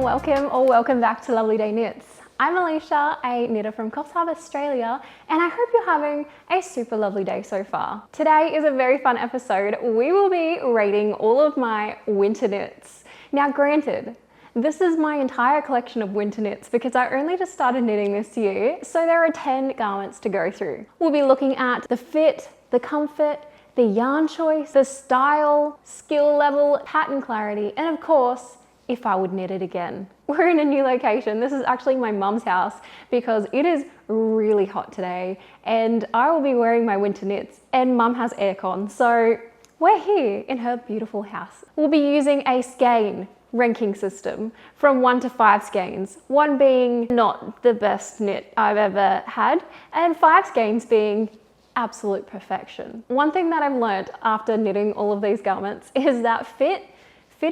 welcome or welcome back to Lovely Day Knits. I'm Alicia, a knitter from Coffs Harbour, Australia, and I hope you're having a super lovely day so far. Today is a very fun episode. We will be rating all of my winter knits. Now granted, this is my entire collection of winter knits because I only just started knitting this year, so there are 10 garments to go through. We'll be looking at the fit, the comfort, the yarn choice, the style, skill level, pattern clarity, and of course, if I would knit it again. We're in a new location. This is actually my mum's house because it is really hot today and I will be wearing my winter knits and mum has aircon. So we're here in her beautiful house. We'll be using a skein ranking system from 1 to 5 skeins, 1 being not the best knit I've ever had and 5 skeins being absolute perfection. One thing that I've learned after knitting all of these garments is that fit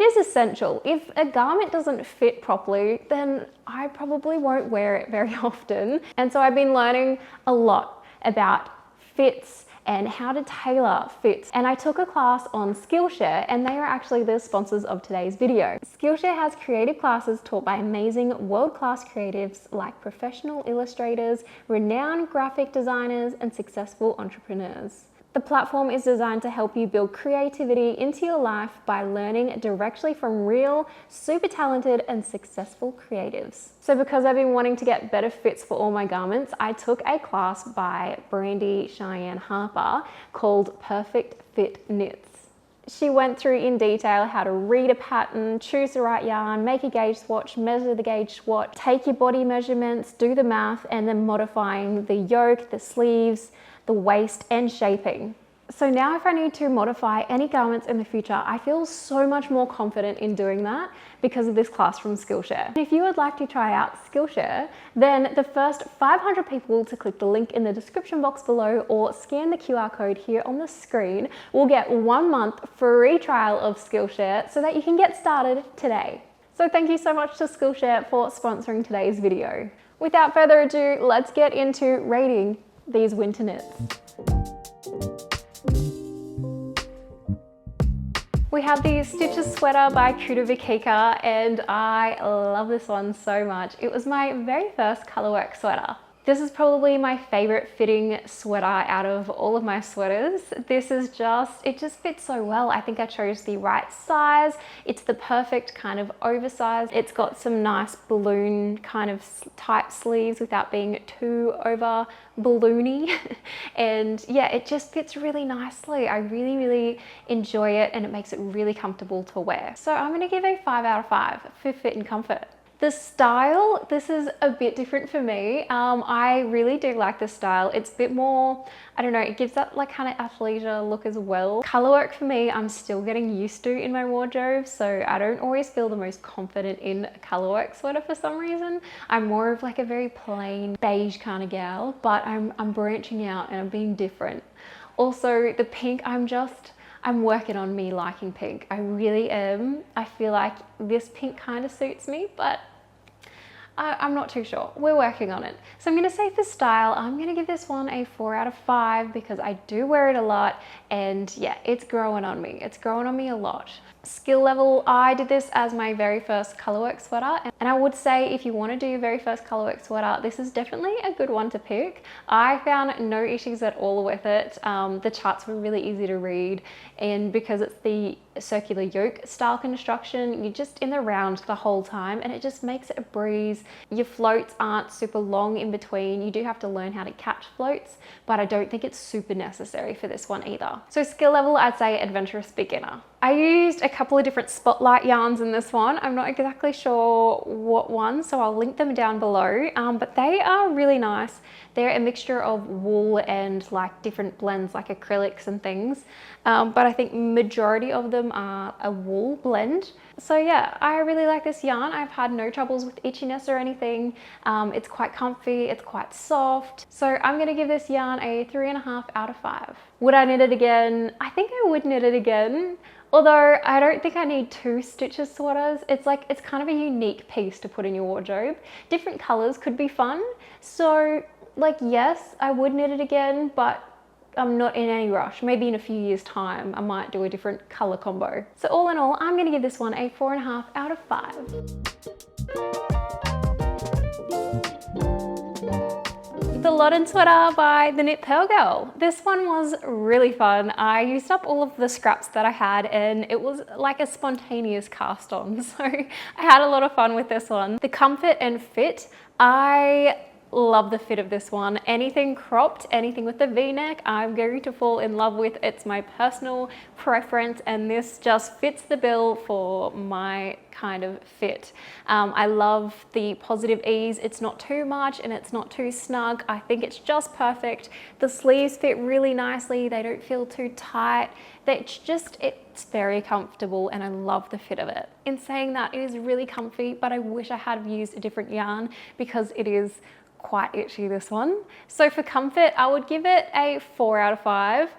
is essential. If a garment doesn't fit properly, then I probably won't wear it very often. And so I've been learning a lot about fits and how to tailor fits. And I took a class on Skillshare and they are actually the sponsors of today's video. Skillshare has creative classes taught by amazing world-class creatives like professional illustrators, renowned graphic designers, and successful entrepreneurs. The platform is designed to help you build creativity into your life by learning directly from real, super talented and successful creatives. So because I've been wanting to get better fits for all my garments, I took a class by Brandy Cheyenne Harper called Perfect Fit Knits. She went through in detail how to read a pattern, choose the right yarn, make a gauge swatch, measure the gauge swatch, take your body measurements, do the math, and then modifying the yoke, the sleeves, the waist and shaping. So now if I need to modify any garments in the future, I feel so much more confident in doing that because of this class from Skillshare. And if you would like to try out Skillshare, then the first 500 people to click the link in the description box below or scan the QR code here on the screen will get 1 month free trial of Skillshare so that you can get started today. So thank you so much to Skillshare for sponsoring today's video. Without further ado, let's get into rating these winter knits. We have the Stitches Sweater by Kuda Vikika and I love this one so much. It was my very first colorwork sweater. This is probably my favorite fitting sweater out of all of my sweaters. This is it just fits so well. I think I chose the right size. It's the perfect kind of oversized. It's got some nice balloon kind of tight sleeves without being too over balloony. And yeah, it just fits really nicely. I really, really enjoy it and it makes it really comfortable to wear. So I'm gonna give a 5 out of 5 for fit and comfort. The style, this is a bit different for me. I really do like this style. It's a bit more, I don't know, it gives that like kind of athleisure look as well. Colorwork for me, I'm still getting used to in my wardrobe, so I don't always feel the most confident in a colorwork sweater for some reason. I'm more of like a very plain beige kind of gal, but I'm branching out and I'm being different. Also, the pink, I'm working on me liking pink. I really am. I feel like this pink kind of suits me, but I'm not too sure. We're working on it. So I'm gonna say for style, I'm gonna give this one a 4 out of 5 because I do wear it a lot and yeah, it's growing on me. It's growing on me a lot. Skill level, I did this as my very first colorwork sweater and I would say if you want to do your very first colorwork sweater, this is definitely a good one to pick. I found no issues at all with it. The charts were really easy to read and because it's the circular yoke style construction, you're just in the round the whole time and it just makes it a breeze. Your floats aren't super long in between. You do have to learn how to catch floats, but I don't think it's super necessary for this one either. So skill level, I'd say adventurous beginner. I used a couple of different spotlight yarns in this one. I'm not exactly sure what one, so I'll link them down below, but they are really nice. They're a mixture of wool and like different blends like acrylics and things, but I think majority of them are a wool blend. So yeah, I really like this yarn. I've had no troubles with itchiness or anything. It's quite comfy, it's quite soft. So I'm gonna give this yarn a 3.5 out of 5. Would I knit it again? I think I would knit it again. Although I don't think I need 2 Stitches sweaters. It's kind of a unique piece to put in your wardrobe. Different colors could be fun. So like, yes, I would knit it again, but I'm not in any rush. Maybe in a few years time, I might do a different color combo. So all in all, I'm gonna give this one a 4.5 out of 5. The Loddon Sweater by the Knit Pearl Girl. This one was really fun. I used up all of the scraps that I had and it was like a spontaneous cast on. So I had a lot of fun with this one. The comfort and fit, I love the fit of this one. Anything cropped, anything with the V-neck, I'm going to fall in love with. It's my personal preference and this just fits the bill for my kind of fit. I love the positive ease. It's not too much and it's not too snug. I think it's just perfect. The sleeves fit really nicely. They don't feel too tight. It's very comfortable and I love the fit of it. In saying that, it is really comfy, but I wish I had used a different yarn because it is quite itchy, this one. So for comfort, I would give it a 4 out of 5.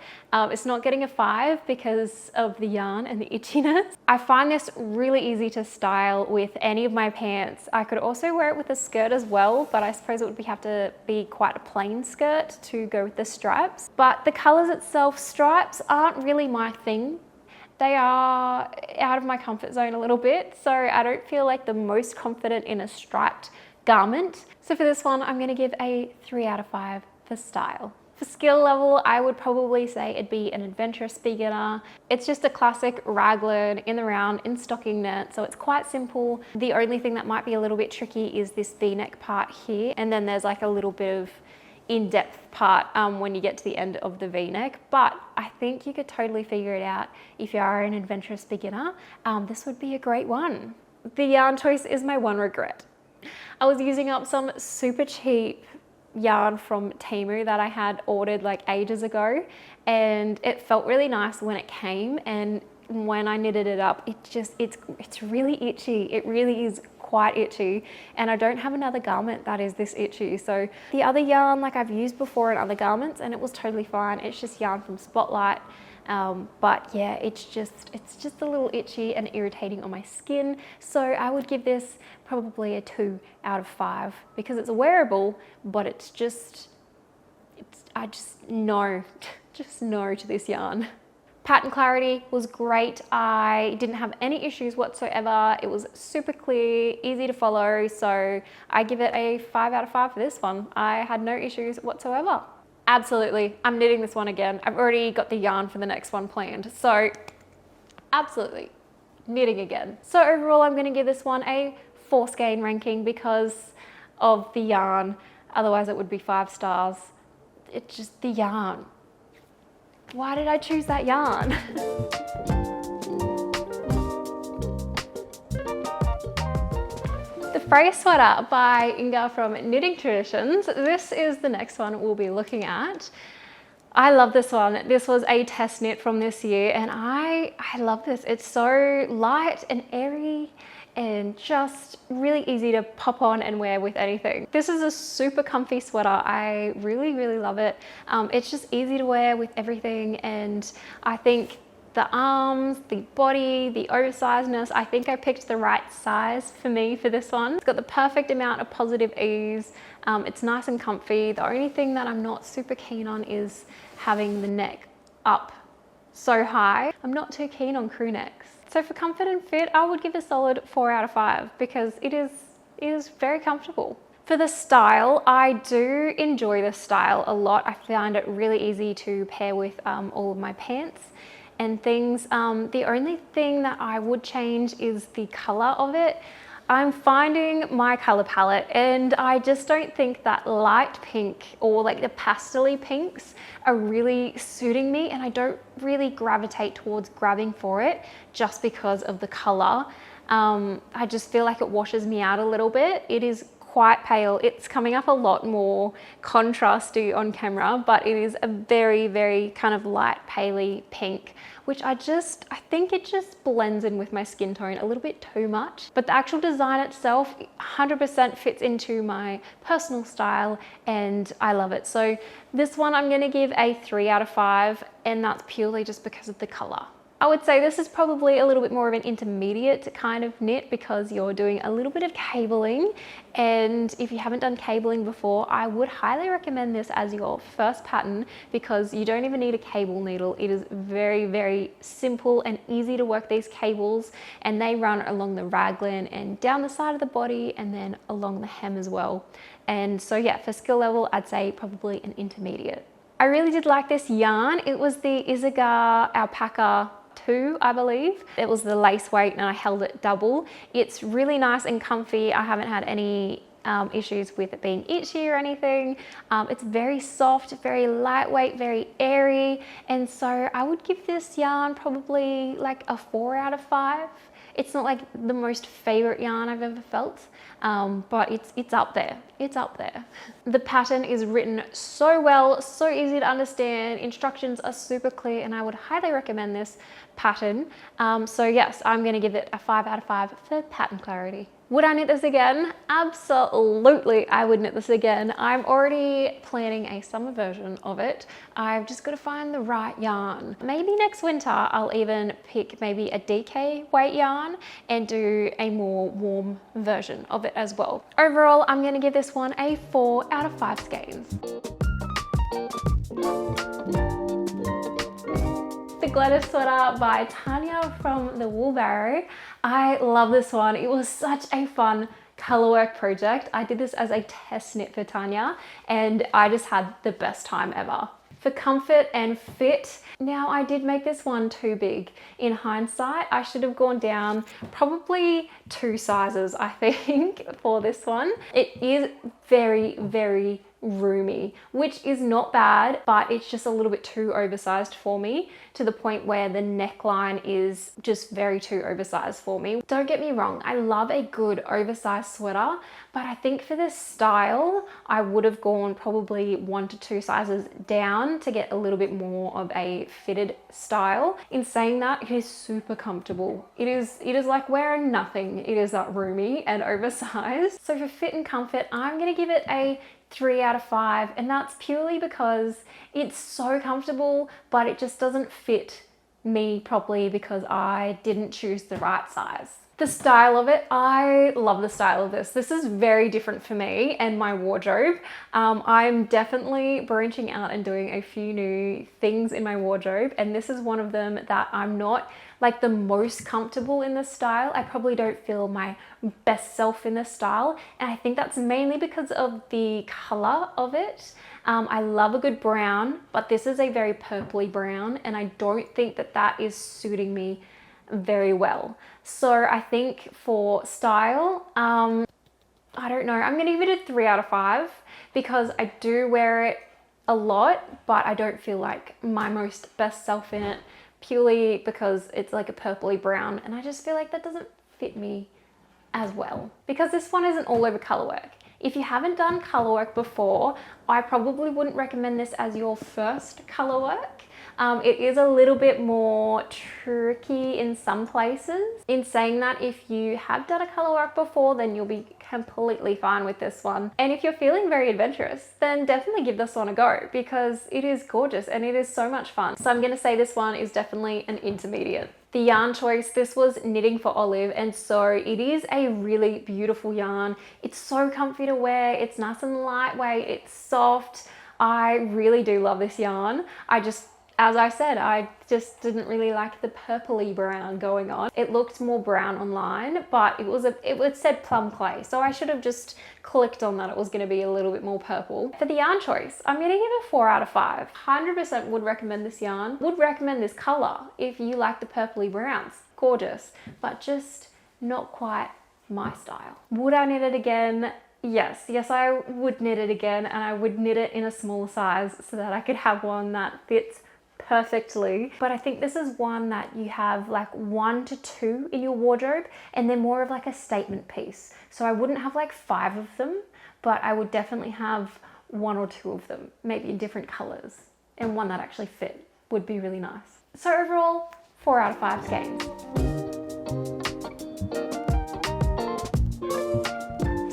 It's not getting a 5 because of the yarn and the itchiness. I find this really easy to style with any of my pants. I could also wear it with a skirt as well, but I suppose it would have to be quite a plain skirt to go with the stripes. But the colors itself, stripes aren't really my thing. They are out of my comfort zone a little bit, so I don't feel like the most confident in a striped garment. So for this one, I'm going to give a 3 out of 5 for style. For skill level, I would probably say it'd be an adventurous beginner. It's just a classic raglan in the round in stocking knit, so it's quite simple. The only thing that might be a little bit tricky is this V-neck part here, and then there's like a little bit of in-depth part when you get to the end of the V-neck, but I think you could totally figure it out if you are an adventurous beginner. This would be a great one. The yarn choice is my one regret. I was using up some super cheap yarn from Temu that I had ordered like ages ago, and it felt really nice when it came, and when I knitted it up, it's really itchy. It really is quite itchy, and I don't have another garment that is this itchy. So the other yarn, like I've used before in other garments, and it was totally fine. It's just yarn from Spotlight. But yeah, it's just a little itchy and irritating on my skin. So I would give this probably a 2 out of 5 because it's wearable, but I just no to this yarn. Pattern clarity was great. I didn't have any issues whatsoever. It was super clear, easy to follow. So I give it a 5 out of 5 for this one. I had no issues whatsoever. Absolutely, I'm knitting this one again. I've already got the yarn for the next one planned. So absolutely, knitting again. So overall, I'm gonna give this one a 4 skein ranking because of the yarn. Otherwise it would be 5 stars. It's just the yarn. Why did I choose that yarn? The Freyr Sweater by Inga from Knitting Traditions. This is the next one we'll be looking at. I love this one. This was a test knit from this year and I love this. It's so light and airy and just really easy to pop on and wear with anything. This is a super comfy sweater. I really, really love it. It's just easy to wear with everything, and I think the arms, the body, the oversizedness, I think I picked the right size for me for this one. It's got the perfect amount of positive ease. It's nice and comfy. The only thing that I'm not super keen on is having the neck up so high. I'm not too keen on crew necks. So for comfort and fit, I would give a solid 4 out of 5 because it is very comfortable. For the style, I do enjoy this style a lot. I find it really easy to pair with all of my pants and things. The only thing that I would change is the color of it. I'm finding my color palette and I just don't think that light pink or like the pastel-y pinks are really suiting me, and I don't really gravitate towards grabbing for it just because of the color. I just feel like it washes me out a little bit. It is quite pale. It's coming up a lot more contrasty on camera, but it is a very, very kind of light paley pink, which I think it just blends in with my skin tone a little bit too much. But the actual design itself 100% fits into my personal style and I love it. So this one I'm gonna give a 3 out of 5, and that's purely just because of the color. I would say this is probably a little bit more of an intermediate kind of knit because you're doing a little bit of cabling, and if you haven't done cabling before, I would highly recommend this as your first pattern because you don't even need a cable needle. It is very, very simple and easy to work these cables, and they run along the raglan and down the side of the body and then along the hem as well. And so yeah, for skill level, I'd say probably an intermediate. I really did like this yarn. It was the Isagar Alpaca 2, I believe. It was the lace weight and I held it double. It's really nice and comfy. I haven't had any issues with it being itchy or anything. It's very soft, very lightweight, very airy. And so I would give this yarn probably like a 4 out of 5. It's not like the most favorite yarn I've ever felt, but it's up there. It's up there. The pattern is written so well, so easy to understand. Instructions are super clear, and I would highly recommend this pattern. So yes, I'm going to give it a 5 out of 5 for pattern clarity. Would I knit this again? Absolutely, I would knit this again. I'm already planning a summer version of it. I've just got to find the right yarn. Maybe next winter I'll even pick maybe a DK weight yarn and do a more warm version of it as well. Overall, I'm going to give this one a 4 out of 5 skeins. The Gleniff Sweater by Tanya from the Woolbarrow. I love this one. It was such a fun colorwork project. I did this as a test knit for Tanya and I just had the best time ever. For comfort and fit, now I did make this one too big. In hindsight, I should have gone down probably 2 sizes, I think, for this one. It is very, very roomy, which is not bad, but it's just a little bit too oversized for me, to the point where the neckline is just very too oversized for me. Don't get me wrong, I love a good oversized sweater, but I think for this style, I would have gone probably 1 to 2 sizes down to get a little bit more of a fitted style. In saying that, it is super comfortable. It is like wearing nothing. It is that roomy and oversized. So for fit and comfort, I'm gonna give it a 3 out of 5, and that's purely because it's so comfortable, but it just doesn't fit me properly because I didn't choose the right size. The style of it, I love the style of this. This is very different for me and my wardrobe. I'm definitely branching out and doing a few new things in my wardrobe, and this is one of them that I'm not like the most comfortable in this style. I probably don't feel my best self in this style, and I think that's mainly because of the color of it. I love a good brown, but this is a very purpley brown, and I don't think that that is suiting me very well. So I think for style, I don't know, I'm gonna give it a 3 out of 5 because I do wear it a lot, but I don't feel like my most best self in it, purely because it's like a purpley brown, and I just feel like that doesn't fit me as well because this one isn't all over colorwork. If you haven't done colorwork before, I probably wouldn't recommend this as your first colorwork. It is a little bit more tricky in some places. In saying that, if you have done a colorwork before, then you'll be completely fine with this one. And if you're feeling very adventurous, then definitely give this one a go because it is gorgeous and it is so much fun. So I'm gonna say this one is definitely an intermediate. The yarn choice, this was Knitting for Olive, and so it is a really beautiful yarn. It's so comfy to wear, it's nice and lightweight, it's soft. I really do love this yarn. As I said, I just didn't really like the purpley brown going on. It looked more brown online, but it said plum clay, so I should have just clicked on that it was going to be a little bit more purple. For the yarn choice, I'm going to give it a 4 out of 5. 100% would recommend this yarn. Would recommend this color if you like the purpley browns. Gorgeous, but just not quite my style. Would I knit it again? Yes, I would knit it again, and I would knit it in a smaller size so that I could have one that fits perfectly. But I think this is one that you have like 1 to 2 in your wardrobe, and they're more of like a statement piece. So I wouldn't have like 5 of them, but I would definitely have 1 or 2 of them, maybe in different colors, and one that actually fit would be really nice. So overall, 4 out of 5 skeins.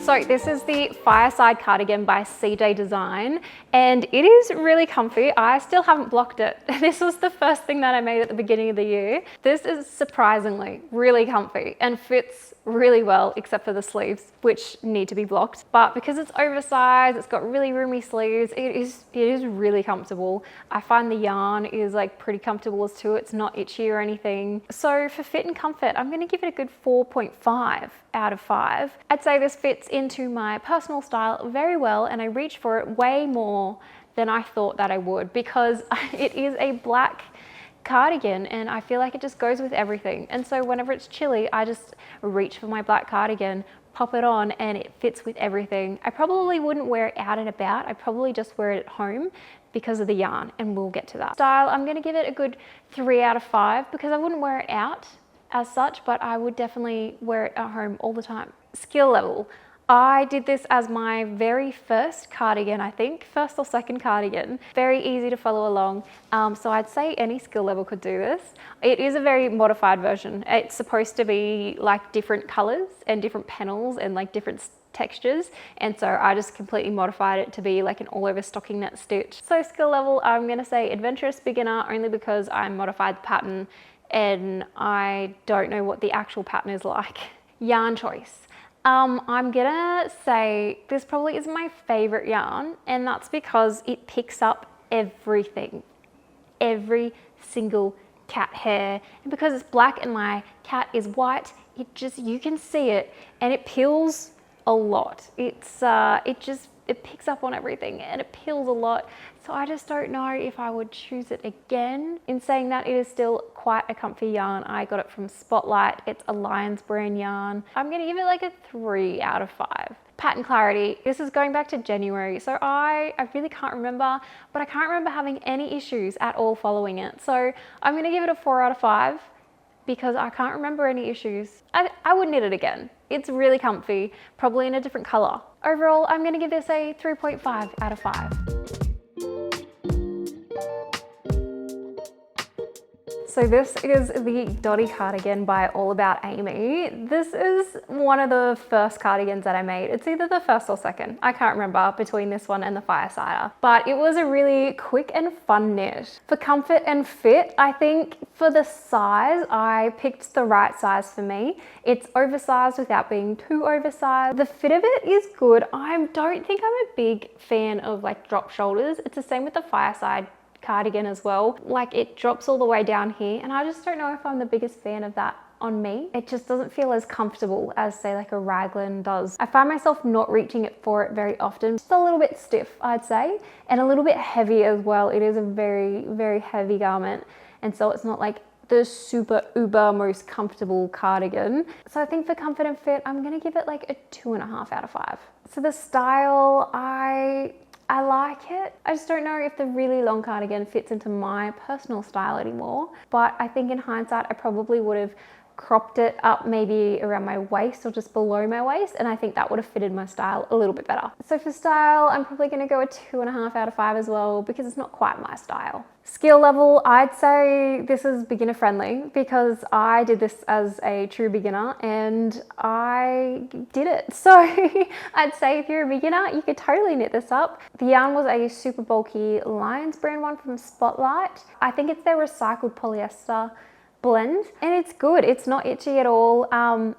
So So this is the Fireside Cardigan by CJ Design, and it is really comfy. I still haven't blocked it. This was the first thing that I made at the beginning of the year. This is surprisingly really comfy and fits really well, except for the sleeves, which need to be blocked. But because it's oversized, it's got really roomy sleeves, it is really comfortable. I find the yarn is like pretty comfortable as too. It's not itchy or anything. So for fit and comfort, I'm gonna give it a good 4.5 out of 5. I'd say this fits into my personal style very well, and I reach for it way more than I thought that I would, because it is a black cardigan and I feel like it just goes with everything. And so whenever it's chilly, I just reach for my black cardigan, pop it on, and it fits with everything. I probably wouldn't wear it out and about. I'd probably just wear it at home because of the yarn, and we'll get to that. Style, I'm gonna give it a good 3 out of 5 because I wouldn't wear it out as such, but I would definitely wear it at home all the time. Skill level. I did this as my very first cardigan, I think, first or second cardigan. Very easy to follow along. So I'd say any skill level could do this. It is a very modified version. It's supposed to be like different colors and different panels and like different textures, and so I just completely modified it to be like an all over stocking knit stitch. So skill level, I'm gonna say adventurous beginner, only because I modified the pattern and I don't know what the actual pattern is like. Yarn choice. I'm gonna say this probably is my favorite yarn, and that's because it picks up everything, every single cat hair, and because it's black and my cat is white, you can see it, and it peels a lot. It picks up on everything and it peels a lot. So I just don't know if I would choose it again. In saying that, it is still quite a comfy yarn. I got it from Spotlight. It's a Lions brand yarn. I'm gonna give it like a 3 out of 5. Pattern clarity. This is going back to January. So I really can't remember, but I can't remember having any issues at all following it. So I'm gonna give it a 4 out of 5 because I can't remember any issues. I would knit it again. It's really comfy, probably in a different color. Overall, I'm gonna give this a 3.5 out of 5. So this is the Dotty Cardigan by All About Amy. This is one of the first cardigans that I made. It's either the first or second. I can't remember between this one and the Firesider. But it was a really quick and fun knit. For comfort and fit, I think for the size, I picked the right size for me. It's oversized without being too oversized. The fit of it is good. I don't think I'm a big fan of like drop shoulders. It's the same with the Fireside Cardigan as well. Like it drops all the way down here, and I just don't know if I'm the biggest fan of that on me. It just doesn't feel as comfortable as say like a raglan does. I find myself not reaching for it very often. Just a little bit stiff, I'd say, and a little bit heavy as well. It is a very, very heavy garment, and so it's not like the super uber most comfortable cardigan. So I think for comfort and fit, I'm gonna give it like a 2.5 out of 5. So the style, I like it. I just don't know if the really long cardigan fits into my personal style anymore. But I think in hindsight, I probably would have cropped it up maybe around my waist or just below my waist, and I think that would have fitted my style a little bit better. So for style, I'm probably gonna go a 2.5 out of 5 as well, because it's not quite my style. Skill level, I'd say this is beginner friendly because I did this as a true beginner and I did it. So I'd say if you're a beginner, you could totally knit this up. The yarn was a super bulky Lions brand one from Spotlight. I think it's their recycled polyester blend, and it's good. It's not itchy at all.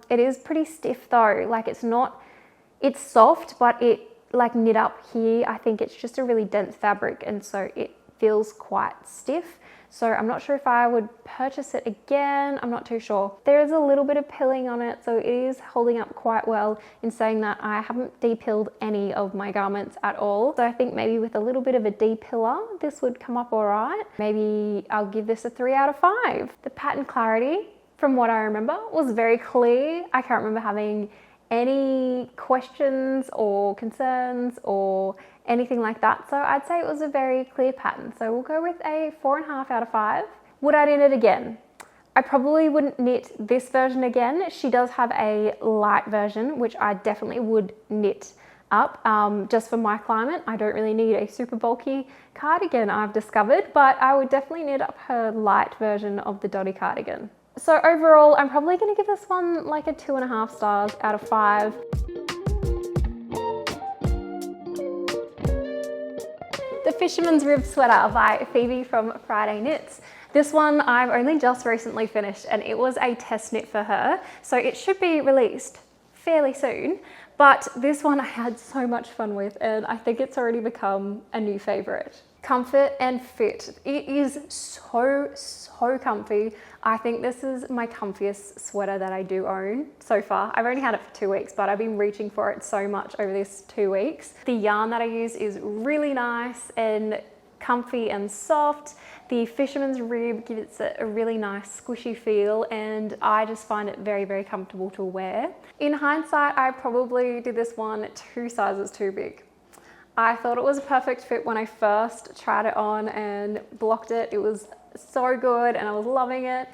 It is pretty stiff though. Like it's soft, but it like knit up here. I think it's just a really dense fabric, and so it feels quite stiff. So I'm not sure if I would purchase it again. I'm not too sure. There is a little bit of pilling on it, so it is holding up quite well. In saying that, I haven't de-pilled any of my garments at all. So I think maybe with a little bit of a de-piller, this would come up all right. Maybe I'll give this a 3 out of 5. The pattern clarity, from what I remember, was very clear. I can't remember having any questions or concerns or anything like that. So I'd say it was a very clear pattern. So we'll go with a 4.5 out of 5. Would I knit it again? I probably wouldn't knit this version again. She does have a light version, which I definitely would knit up just for my climate. I don't really need a super bulky cardigan, I've discovered, but I would definitely knit up her light version of the Dotty Cardigan. So overall, I'm probably gonna give this one like a 2.5 stars out of 5. Fisherman's Rib Sweater by Phoebe from Friday Knits. This one I've only just recently finished and it was a test knit for her, so it should be released fairly soon. But this one I had so much fun with and I think it's already become a new favorite. Comfort and fit. It is so comfy. I think this is my comfiest sweater that I do own so far. I've only had it for 2 weeks, but I've been reaching for it so much over these 2 weeks. The yarn that I use is really nice and comfy and soft. The Fisherman's Rib gives it a really nice squishy feel and I just find it very comfortable to wear. In hindsight, I probably did this one 2 sizes too big. I thought it was a perfect fit when I first tried it on and blocked it. It was so good and I was loving it.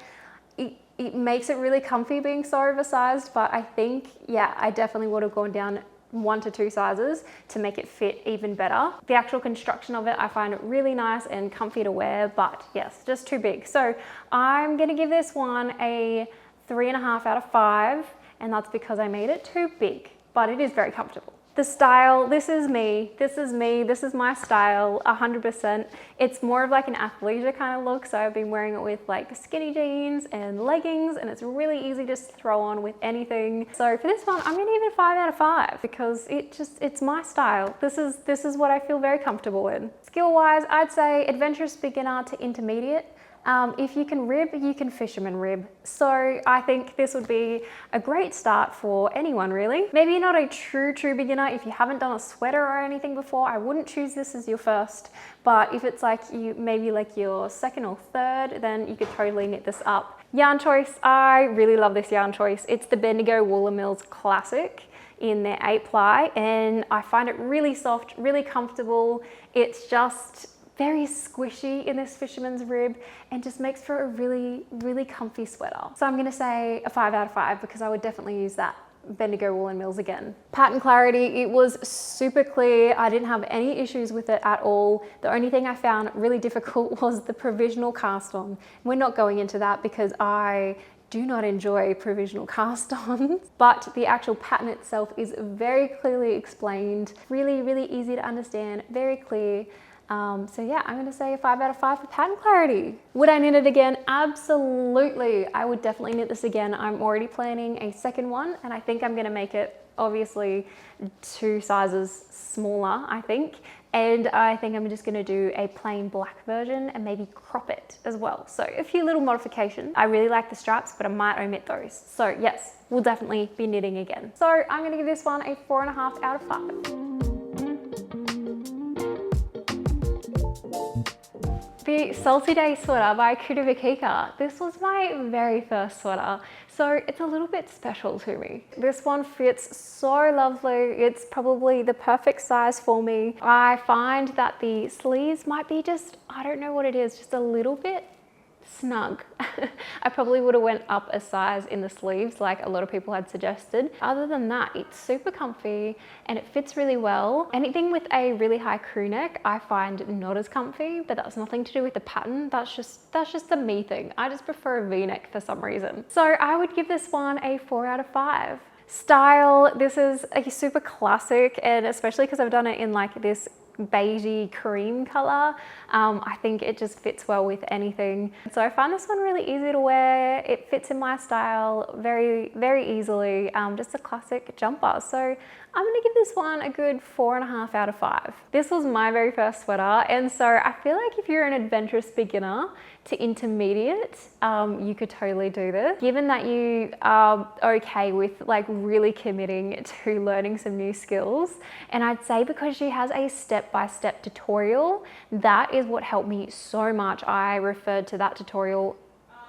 It makes it really comfy being so oversized, but I think, yeah, I definitely would have gone down 1 to 2 sizes to make it fit even better. The actual construction of it, I find it really nice and comfy to wear, but yes, just too big. So I'm gonna give this one a 3.5 out of 5, and that's because I made it too big, but it is very comfortable. The style, this is me, this is my style, 100%. It's more of like an athleisure kind of look, so I've been wearing it with like skinny jeans and leggings, and it's really easy to just throw on with anything. So for this one, I'm gonna give it a 5 out of 5 because it's my style. This is what I feel very comfortable in. Skill-wise, I'd say adventurous beginner to intermediate. If you can rib, you can fisherman rib. So I think this would be a great start for anyone really. Maybe not a true beginner. If you haven't done a sweater or anything before, I wouldn't choose this as your first. But if it's like maybe like your second or third, then you could totally knit this up. Yarn choice, I really love this yarn choice. It's the Bendigo Woolen Mills Classic in their 8-ply, and I find it really soft, really comfortable. It's just very squishy in this Fisherman's Rib and just makes for a really comfy sweater. So I'm gonna say a 5 out of 5 because I would definitely use that Bendigo Woolen Mills again. Pattern clarity, it was super clear. I didn't have any issues with it at all. The only thing I found really difficult was the provisional cast on. We're not going into that because I do not enjoy provisional cast-ons, but the actual pattern itself is very clearly explained, really easy to understand, very clear. So yeah, I'm gonna say a 5 out of 5 for pattern clarity. Would I knit it again? Absolutely. I would definitely knit this again. I'm already planning a second one and I think I'm gonna make it obviously 2 sizes smaller, I think. And I think I'm just gonna do a plain black version and maybe crop it as well. So a few little modifications. I really like the straps, but I might omit those. So yes, we'll definitely be knitting again. So I'm gonna give this one a 4.5 out of 5. The Salty Day Sweater by Knitwear. This was my very first sweater, so it's a little bit special to me. This one fits so lovely. It's probably the perfect size for me. I find that the sleeves might be just, I don't know what it is, just a little bit snug. I probably would have went up a size in the sleeves like a lot of people had suggested. Other than that, it's super comfy and it fits really well. Anything with a really high crew neck I find not as comfy, but that's nothing to do with the pattern. That's just a me thing. I just prefer a V-neck for some reason. So I would give this one a 4 out of 5. Style, this is a super classic, and especially because I've done it in like this beigey cream color, I think it just fits well with anything. So I find this one really easy to wear. It fits in my style very easily. Just a classic jumper. So I'm gonna give this one a good 4.5 out of 5. This was my very first sweater, and so I feel like if you're an adventurous beginner to intermediate, you could totally do this. Given that you are okay with like really committing to learning some new skills, and I'd say because she has a step-by-step tutorial, that is what helped me so much. I referred to that tutorial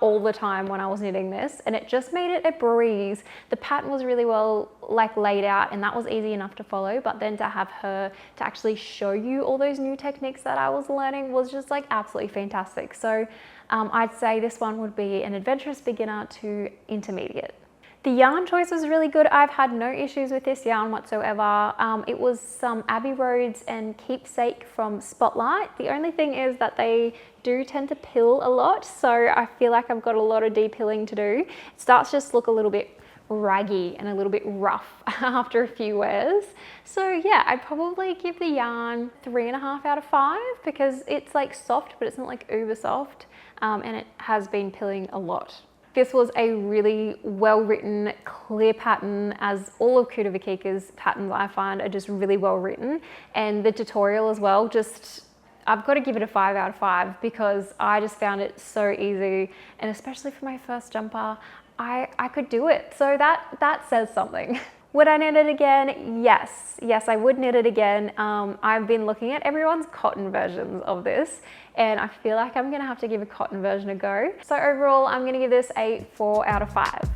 all the time when I was knitting this, and it just made it a breeze. The pattern was really well like laid out and that was easy enough to follow, but then to have her to actually show you all those new techniques that I was learning was just like absolutely fantastic. So I'd say this one would be an adventurous beginner to intermediate. The yarn choice was really good. I've had no issues with this yarn whatsoever. It was some Abbey Roads and Keepsake from Spotlight. The only thing is that they do tend to pill a lot, so I feel like I've got a lot of depilling to do. It starts to just look a little bit raggy and a little bit rough after a few wears. So yeah, I'd probably give the yarn 3.5 out of 5 because it's like soft, but it's not like uber soft, and it has been pilling a lot. This was a really well written, clear pattern, as all of Kuda Vikika's patterns I find are just really well written, and the tutorial as well, just I've got to give it a 5 out of 5 because I just found it so easy, and especially for my first jumper, I could do it. So that says something. Would I knit it again? Yes, I would knit it again. I've been looking at everyone's cotton versions of this, and I feel like I'm gonna have to give a cotton version a go. So overall, I'm gonna give this a 4 out of 5.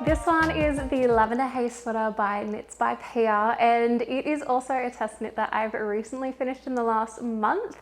This one is the Lavender Haze Sweater by Knits by Pia, and it is also a test knit that I've recently finished in the last month.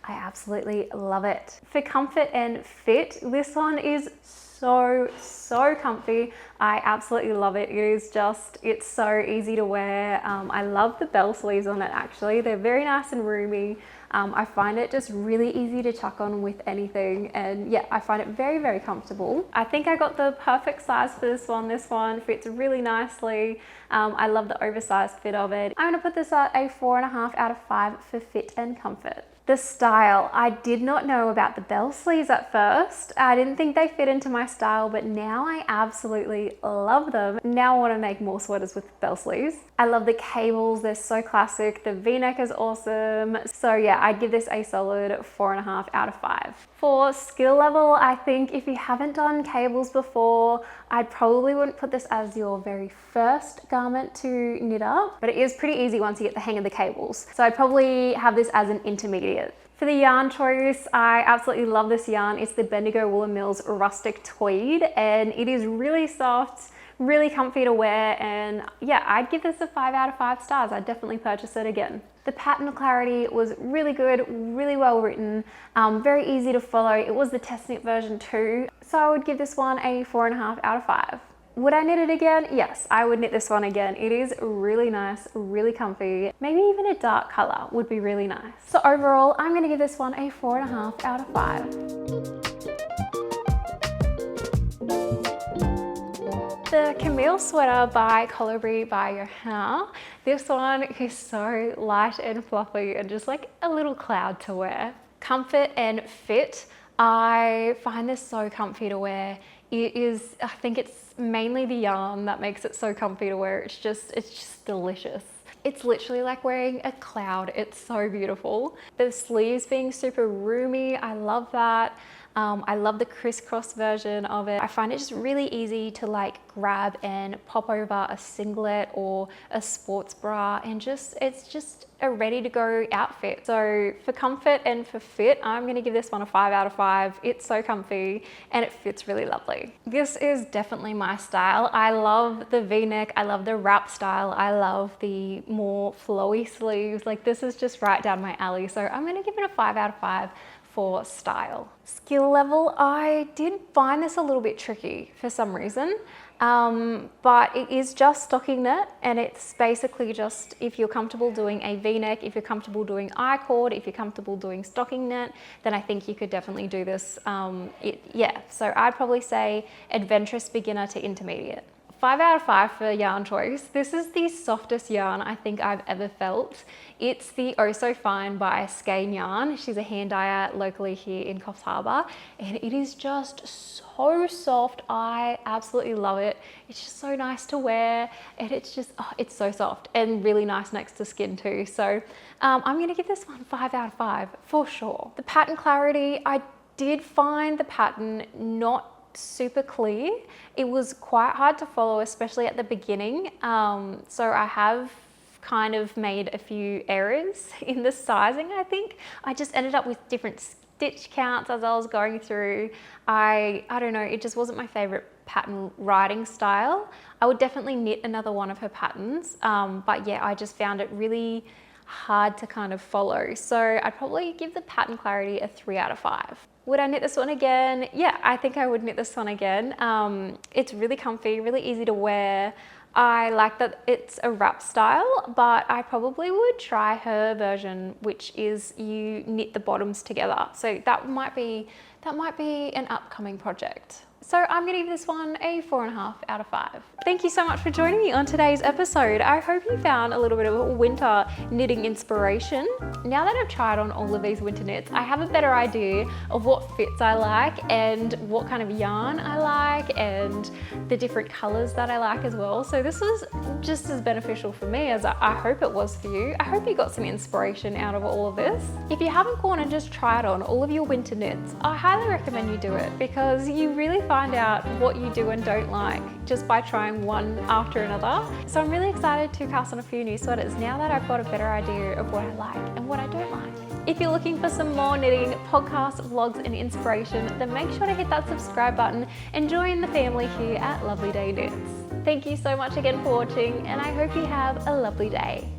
I absolutely love it. For comfort and fit, this one is so comfy. I absolutely love it. It's so easy to wear. I love the bell sleeves on it actually. They're very nice and roomy. I find it just really easy to chuck on with anything, and yeah, I find it very comfortable. I think I got the perfect size for this one. This one fits really nicely. I love the oversized fit of it. I'm gonna put this at a 4.5 out of 5 for fit and comfort. The style, I did not know about the bell sleeves at first. I didn't think they fit into my style, but now I absolutely love them. Now I want to make more sweaters with bell sleeves. I love the cables, they're so classic. The V-neck is awesome. So yeah, I'd give this a solid 4.5 out of 5. For skill level, I think if you haven't done cables before, I probably wouldn't put this as your very first garment to knit up, but it is pretty easy once you get the hang of the cables. So I'd probably have this as an intermediate. For the yarn choice, I absolutely love this yarn. It's the Bendigo Woolen Mills Rustic Tweed, and it is really soft, really comfy to wear, and yeah, I'd give this a 5 out of 5 stars. I'd definitely purchase it again. The pattern clarity was really good, really well written, very easy to follow. It was the test knit version too, so I would give this one a 4.5 out of 5. Would I knit it again? Yes, I would knit this one again. It is really nice, really comfy. Maybe even a dark color would be really nice. So overall, I'm gonna give this one a 4.5 out of 5. The Camille Sweater by Colibri by Johanna. This one is so light and fluffy and just like a little cloud to wear. Comfort and fit, I find this so comfy to wear. I think it's mainly the yarn that makes it so comfy to wear. It's just delicious. It's literally like wearing a cloud. It's so beautiful. The sleeves being super roomy, I love that. I love the crisscross version of it. I find it just really easy to like grab and pop over a singlet or a sports bra, and it's just a ready to go outfit. So for comfort and for fit, I'm gonna give this one a 5 out of 5. It's so comfy and it fits really lovely. This is definitely my style. I love the V-neck, I love the wrap style, I love the more flowy sleeves. Like this is just right down my alley. So I'm gonna give it a 5 out of 5 for style. Skill level, I did find this a little bit tricky for some reason, but it is just stocking knit, and it's basically just if you're comfortable doing a V-neck, if you're comfortable doing I-cord, if you're comfortable doing stocking knit, then I think you could definitely do this. So I'd probably say adventurous beginner to intermediate. 5 out of 5 for yarn choice. This is the softest yarn I think I've ever felt. It's the Oh So Fine by Skein Yarn. She's a hand dyer locally here in Coffs Harbour, and it is just so soft. I absolutely love it. It's just so nice to wear, and it's just, it's so soft and really nice next to skin too. So I'm gonna give this one 5 out of 5 for sure. The pattern clarity, I did find the pattern not super clear. It was quite hard to follow, especially at the beginning. So I have kind of made a few errors in the sizing, I think. I just ended up with different stitch counts as I was going through. I don't know, it just wasn't my favorite pattern writing style. I would definitely knit another one of her patterns, but yeah, I just found it really hard to kind of follow. So I'd probably give the pattern clarity a 3 out of 5. Would I knit this one again? Yeah, I think I would knit this one again. It's really comfy, really easy to wear. I like that it's a wrap style, but I probably would try her version, which is you knit the bottoms together. So that might be that might be an upcoming project. So I'm gonna give this one a 4.5 out of 5. Thank you so much for joining me on today's episode. I hope you found a little bit of winter knitting inspiration. Now that I've tried on all of these winter knits, I have a better idea of what fits I like and what kind of yarn I like and the different colors that I like as well. So this was just as beneficial for me as I hope it was for you. I hope you got some inspiration out of all of this. If you haven't gone and just tried on all of your winter knits, I highly recommend you do it because you really find out what you do and don't like just by trying one after another. So I'm really excited to cast on a few new sweaters now that I've got a better idea of what I like and what I don't like. If you're looking for some more knitting podcasts, vlogs and inspiration, then make sure to hit that subscribe button and join the family here at Lovely Day Knits. Thank you so much again for watching, and I hope you have a lovely day.